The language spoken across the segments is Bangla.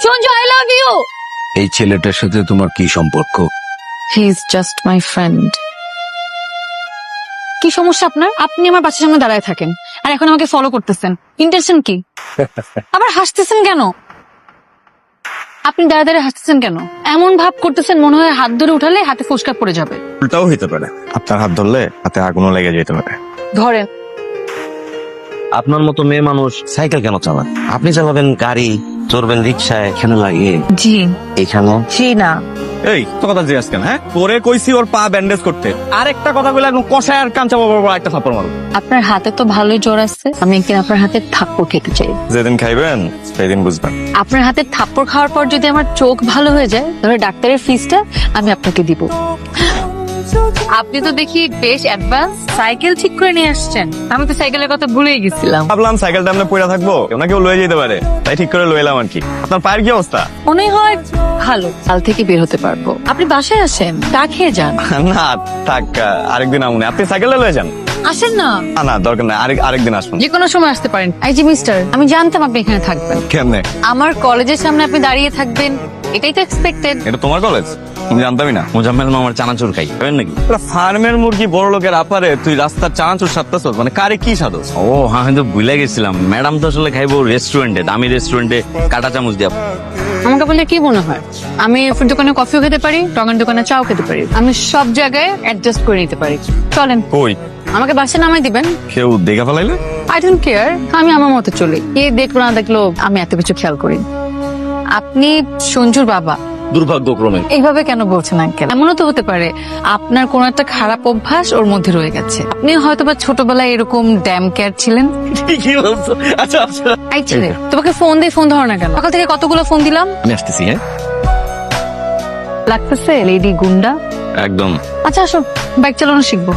Sanju, I love you. এই ছেলেটার সাথে তোমার কি সম্পর্ক? He is just my friend. কি সমস্যা আপনার? আপনি আমার বাসার সামনে দাঁড়ায় থাকেন আর এখন আমাকে ফলো করতেছেন, ইন্টেনশন কি? আবার হাসতেছেন কেন? আপনি দাঁড়া দাঁড়িয়ে হাসতেছেন কেন? এমন ভাব করতেছেন মনে হয় হাত ধরে উঠালে হাতে ফোসকা পড়ে যাবে। উল্টাও হইতে পারে, আপনার হাত ধরলে হাতে আগুনও লেগে যেতে পারে। ধরেন। আপনার মতো মেয়ে মানুষ সাইকেল কেন চালান? আপনি চালাবেন গাড়ি, চড়বেন রিক্সায়, এখানে লাগে জি এখানে। জি না। এই তো কথা জিজ্ঞাসা কেন? হ্যাঁ, তোরে কইছি ওর পা ব্যান্ডেজ করতে, আর একটা কথা বলে একদম কষায় আর কাঞ্চা বাবা একটা থাপ্পড় মারো। আপনার হাতে তো ভালোই জোর আছে, আমি একদিন আপনার হাতে থাপ্পড় খেতে চাই। যেদিন খাইবেন সেদিন বুঝবেন। আপনার হাতে থাপ্পড় খাওয়ার পর যদি আমার চোখ ভালো হয়ে যায়, তাহলে ডাক্তারের ফিসটা আমি আপনাকে দিব। আপনি তো দেখি বেশ অ্যাডভান্স, সাইকেল ঠিক করে নিয়ে আসছেন। আমি তো সাইকেলের কথা ভুলেই গেছিলাম। ভাবলাম সাইকেলটা আমরা পড়ে থাকবো, কেউ না কেউ লয়ে যেতে পারে, তাই ঠিক করে লয়ে এলাম আর কি। আপনার পায়ের কি অবস্থা? মনে হয় ভালো, কাল থেকে বের হতে পারবো। আপনি বাসায় আসেন, চা খেয়ে যান। না থাক, আরেকদিন আমনে আপনি সাইকেলটা লয়ে যান। আসেন না। না দরকার নাই, আরেকদিন আসুন। যে কোনো সময় আসতে পারেন। এই যে মিস্টার, আমি জানতাম আপনি এখানে থাকবেন। কেমনে? আমার কলেজের সামনে আপনি দাঁড়িয়ে থাকবেন, এটাই তো এক্সপেক্টেড। এটা তোমার কলেজ? আমি জানতামই না। মোজাম্মেল মামার চানাচুর খাই খাবেন নাকি? ফার্মের মুরগি বড় লোকের আপারে তুই রাস্তার চানাচুর সাতটাছ, মানে কারে কি সাদস? ও হ্যাঁ, আমি তো ভুলে গেছিলাম। ম্যাডাম তো আসলে খাইবো রেস্টুরেন্টে, দামি রেস্টুরেন্টে কাঁটা চামচ দিয়া। আমাকে বললে কি মনে হয় আমি আপনার দোকানে কফিও খেতে পারি, টঙের দোকানে চাও খেতে পারি, আমি সব জায়গায় অ্যাডজাস্ট করে নিতে পারি। চলেন, কই আমাকে বাসে নামাই দিবেন। কেউ দেখা ফেলাইলে? আই ডোন্ট কেয়ার, আমি আমার মতো চলি। কে দেখলো না দেখলো আমি এত কিছু খেয়াল করি। আপনি সঞ্জুর বাবা? দুর্ভাগ্যক্রমে। এইভাবে কেন বলছেন আঙ্কেল? এমনও তো হতে পারে আপনার কোন একটা খারাপ অভ্যাস ওর মধ্যে রয়ে গেছে। আপনি হয়তো বা ছোটবেলায় এরকম ড্যাম কেয়ার ছিলেন। কি বলছো? আচ্ছা আচ্ছা, এই ছেলে, তোমাকে ফোন দিয়ে ফোন ধরো না কেন? সকাল থেকে কতগুলো ফোন দিলাম। আমি আসতেছি। হ্যাঁ লাগতেছে লেডি গুন্ডা। একদম। আচ্ছা আসো, বাইক চালানো শিখবো।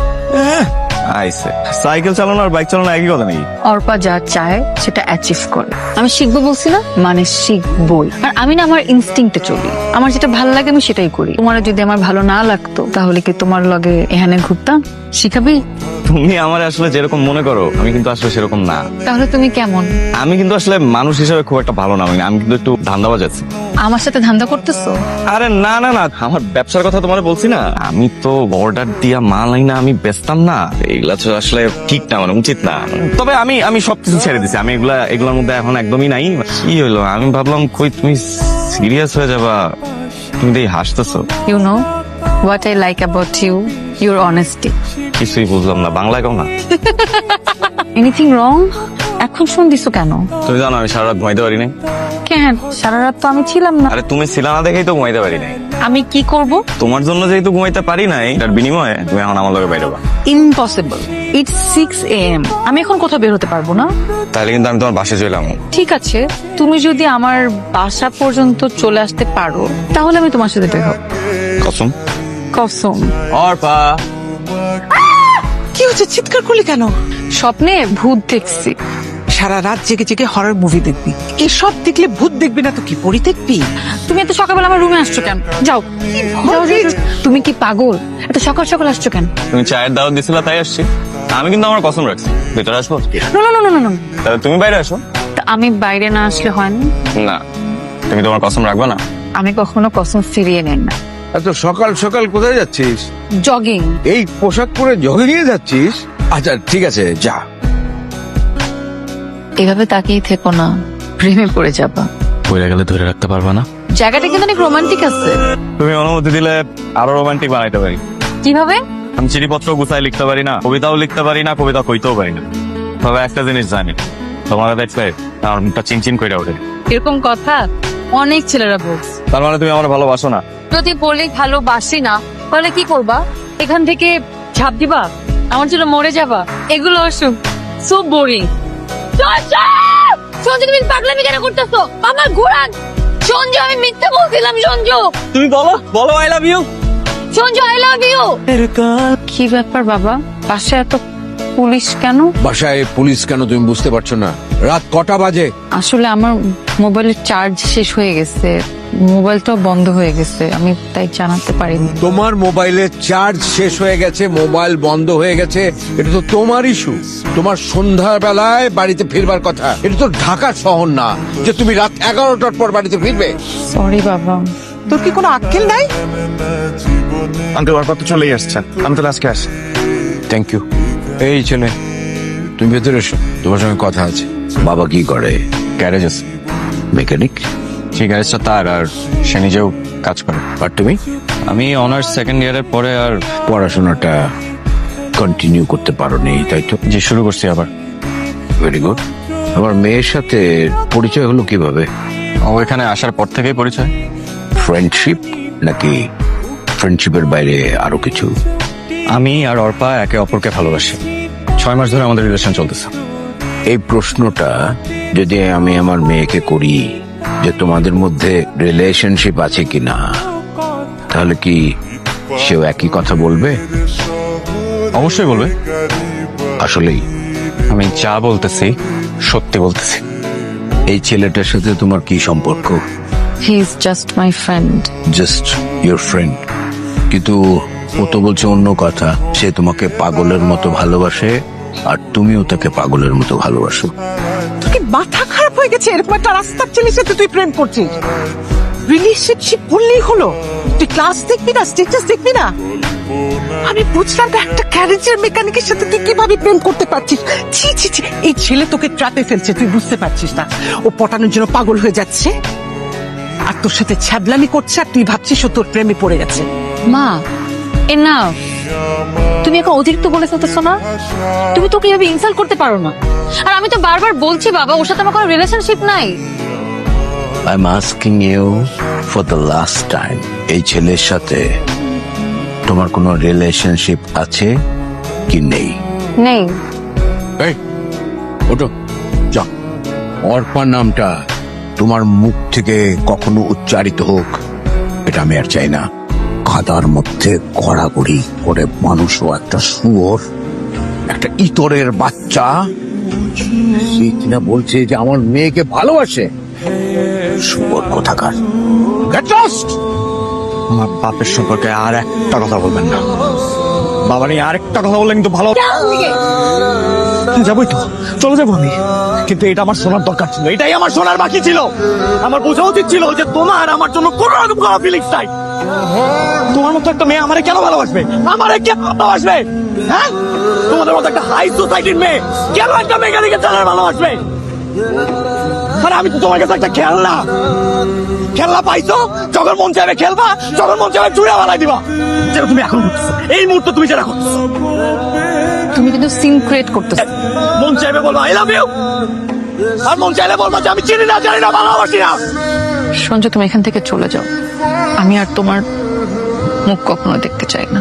আইসে, সাইকেল চালানো আর বাইক চালানো একই কথা নাকি? অর্পা যা চায় সেটা অ্যাচিভ করে। আমি শিখবো বলছি না, মানে শিখবই। আর আমি না আমার ইনস্টিংক্টে চলি, আমার যেটা ভালো লাগে আমি সেটাই করি। তোমার যদি আমার ভালো না লাগতো তাহলে কি তোমার লগে এখানে ঘুরতাম? শিখাবি? তুমি আমার আসলে যেরকম মনে করো আমি কিন্তু আসলে সেরকম না। তাহলে তুমি কেমন? আমি কিন্তু আসলে মানুষ হিসেবে খুব একটা ভালো না, আমি কিন্তু একটু ধান্দাবাজ আছি। আমার সাথে ধান্দা করতেছো? আরে না না না, আমার ব্যবসার কথা তোমার বলছি না। আমি তো অর্ডার দিয়া মাল আইনা আমি বেচতাম না, এগুলা তো আসলে ঠিক না, মানে উচিত না। তবে আমি সবকিছু ছেড়ে দিছি, আমি এগুলোর মধ্যে এখন একদমই নাই। কি হলো, আমি ভাবলাম কই তুমি সিরিয়াস হয়ে যাবা, তুমি তো হাসতেছো। You know what I like about you, your honesty. কিছুই বুঝলাম না, বাংলায় কও না। Anything wrong? এখন ফোন দিছো কেন? তুমি জানো আমি সারা রাত ঘুমাইতে পারি নাই। কেন? সারা রাত তো আমি ছিলাম না। আরে তুমি ছিল না দেখেই তো ঘুমাইতে পারি নাই। আমি কি করব? তোমার জন্য যেহেতু ঘুমাইতে পারি নাই, তার বিনিময়ে তুমি এখন আমার লগে বাইরে হবা। ইম্পসিবল, ইটস 6 AM, আমি এখন কোথাও বের হতে পারবো না। তাহলে কিন্তু আমি তোমার বাসায় চলাম। ঠিক আছে, তুমি যদি আমার বাসা পর্যন্ত চলে আসতে পারো তাহলে আমি তোমার সাথে বের হব। কসম। কসম। অর্পা, কি হচ্ছে? চিৎকার করলি কেন? স্বপ্নে ভূত দেখছি। সারা রাত জেগে জেগে হরর মুভি দেখবি? এসব দেখলে ভূত দেখবি না তো কি পরি দেখবি? তুমি এত সকালবেলা আমার রুমে আসছো কেন? যাও যাও, যাও, যাও। তুমি কি পাগল? এত সকাল সকাল আসছো কেন? তুমি চায়ের দাওয়াত দিছিলা তাই আসছি। আমি কিন্তু আমার কসম রাখছি, ভিতরে আসবো। না না না না না, তাহলে তুমি বাইরে আসো। আমি বাইরে না আসলে হয় না? না, তুমি তোমার কসম রাখবে না? আমি কখনো কসম ফিরিয়ে নেন না। এত সকাল সকাল কোথায় যাচ্ছিস? জগিং। এই পোশাক পরে জগে নিয়ে যাচ্ছিস? আচ্ছা ঠিক আছে, যা। এভাবে তাকিয়ে থেকো না, প্রেমে পড়ে যাবা। পড়ে গেলে ধরে রাখতে পারবা না। জায়গাটা কিন্তু অনেক রোমান্টিক আছে। তুমি অনুমতি দিলে আরো রোমান্টিক বানাইতে পারি। কিভাবে? আমি চিঠিপত্র গুছাই লিখতে পারি না, কবিতাও লিখতে পারি না, কবিতা কইতেও পারি না। তবে একটা জিনিস জানি, তোমার দেখলে আমার মুখটা চিনচিন কইরা ওঠে। এরকম কথা অনেক ছেলেরা বলছে। তার মানে তুমি আমার ভালোবাসো না? যদি বলি ভালোবাসি না, তাহলে কি করবা? এখান থেকে ঝাঁপ দিবা? আমার জন্য মরে যাবা? এগুলো অসুখ, সো বোরিং। সঞ্জু, তুমি পাগলামি কেন করতেছো? আমার ঘোরান। সঞ্জু, আমি মিথ্যা বলছিলাম। সঞ্জু, তুমি বলো I love you. Sanju, I love you. কি ব্যাপার বাবা, পাশে এত পুলিশ কেন? বাসায় পুলিশ কেন তুমি বুঝতে পারছো না? রাত কটা বাজে? আসলে আমার মোবাইলের চার্জ শেষ হয়ে গেছে, মোবাইলটা বন্ধ হয়ে গেছে, আমি তাই জানাতে পারিনি। তোমার মোবাইলের চার্জ শেষ হয়ে গেছে, মোবাইল বন্ধ হয়ে গেছে, এটা তো তোমার ইস্যু। তোমার সন্ধ্যার বেলায় বাড়িতে ফিরবার কথা। এটা তো ঢাকা শহর না যে তুমি রাত 11টার পর বাড়িতে ফিরবে। সরি বাবা। তোর কি কোনো আক্কেল নাই? আঙ্কেল ওর তো চলেই আসছেন, আমি তাহলে আজকে আসি। Thank you. এই ছেলে, তুমি ভেতরে এসো, তোমার সঙ্গে কথা আছে। বাবা কি করে? গ্যারেজ আছে, মেকানিক। সেই গ্যারেজটা তার, আর সে নিজেও কাজ করে। আর তুমি? আমি অনার্স সেকেন্ড ইয়ারের পরে আর পড়াশোনাটা কন্টিনিউ করতে পারোনি, তাই তো? যে শুরু করছি আবার। Very good. আমার মেয়ের সাথে পরিচয় হলো কিভাবে? ও এখানে আসার পর থেকেই পরিচয়। ফ্রেন্ডশিপ নাকি ফ্রেন্ডশিপের বাইরে আরো কিছু? আমি আর অর্পা একে অপরকে ভালোবাসি, 6 মাস ধরে আমাদের রিলেশন চলতেছে। এই প্রশ্নটা যদি আমি আমার মেয়েকে করি যে তোমাদের মধ্যে রিলেশনশিপ আছে কিনা, তাহলে কি সেও একই কথা বলবে? অবশ্যই বলবে। আসলেই আমি যা বলতেছি সত্যি বলতেছি। এই ছেলেটার সাথে তোমার কি সম্পর্ক? He is just my friend. Just your friend? কিন্তু ও তো বলছে অন্য কথা। সে তোমাকে পাগলের মতো ভালোবাসে, আর তুমিও তাকে পাগলের মতো ভালোবাসো। তোর কি মাথা খারাপ হয়ে গেছে? এরকম একটা রাস্তার ছেলের সাথে তুই প্রেম করছিস? রিলেশনশিপ বললেই হলো? তুই ক্লাস দেখবি না, স্টেটাস দেখবি না? আমি বুঝলাম না, একটা গ্যারেজের মেকানিকের সাথে তুই কিভাবে প্রেম করতে পারছিস? ছি ছি ছি, এই ছেলে তোকে ট্র্যাপে ফেলছে, তুই বুঝতে পারছিস না? ও পটানোর জন্য পাগল হয়ে যাচ্ছে, আর তোর সাথে ছ্যাবলামি করছে, আর তুই ভাবছিস ও তোর প্রেমে পড়ে গেছে। মা, এনাফ। তুমি এখন অতিরিক্ত বলে ফেলতেছো না? তুমি তোকে এভাবে ইনসাল্ট করতে পারো না। আর আমি তো বারবার বলছি বাবা, ওর সাথে আমার কোনো রিলেশনশিপ নাই। I am asking you for the last time, এই ছেলের সাথে তোমার কোনো রিলেশনশিপ আছে কি নেই? নেই। এই ওঠো, যাও। অর্পা নামটা তোমার মুখ থেকে কখনো উচ্চারিত হোক, এটা আমি আর চাই না। কাদার মধ্যে গড়াগড়ি করে মানুষও একটা শুয়োর, একটা ইতরের বাচ্চা, সে কিনা বলছে যে আমার মেয়েকে ভালোবাসে। শুয়োর কোথাকার। Get lost! আমার বাপের সম্পর্কে আর একটা কথা বলবেন না। বাবা নিয়ে আরেকটা কথা বললে কিন্তু ভালো। যাবোই তো, চলে যাবো আমি, কিন্তু এটা আমার শোনার দরকার ছিল, এটাই আমার শোনার বাকি ছিল। আমার বোঝা উচিত ছিল যে তোমার আমার জন্য কোনো রকম কোনো ফিলিংস নাই। তোমার মতো একটা মেয়ে আমারে কেন ভালোবাসবে? আমারে কেন ভালোবাসবে? হ্যাঁ, তোমাদের মতো একটা হাই সোসাইটির মেয়ে কেন একটা মেকানিকের ছেলের ভালোবাসবে? আর আমি তো তোমার কাছে একটা খেলনা। খেলনা পাইছো, যখন মন চাইবে খেলবা, যখন মন চাইবে চুড়া বানাই দিবা, যেটা তুমি এখন করছো। এই মুহূর্তে তুমি যেটা করছো, তুমি কিন্তু সিন ক্রিয়েট করতেছো। মন চাইবে বলবা আই লাভ ইউ, আর মন চাইলে বলবা যে আমি চিনি না, জানি না, ভালোবাসি না। সঞ্জয়, তুমি এখান থেকে চলে যাও। আমি আর তোমার মুখ কখনো দেখতে চাই না।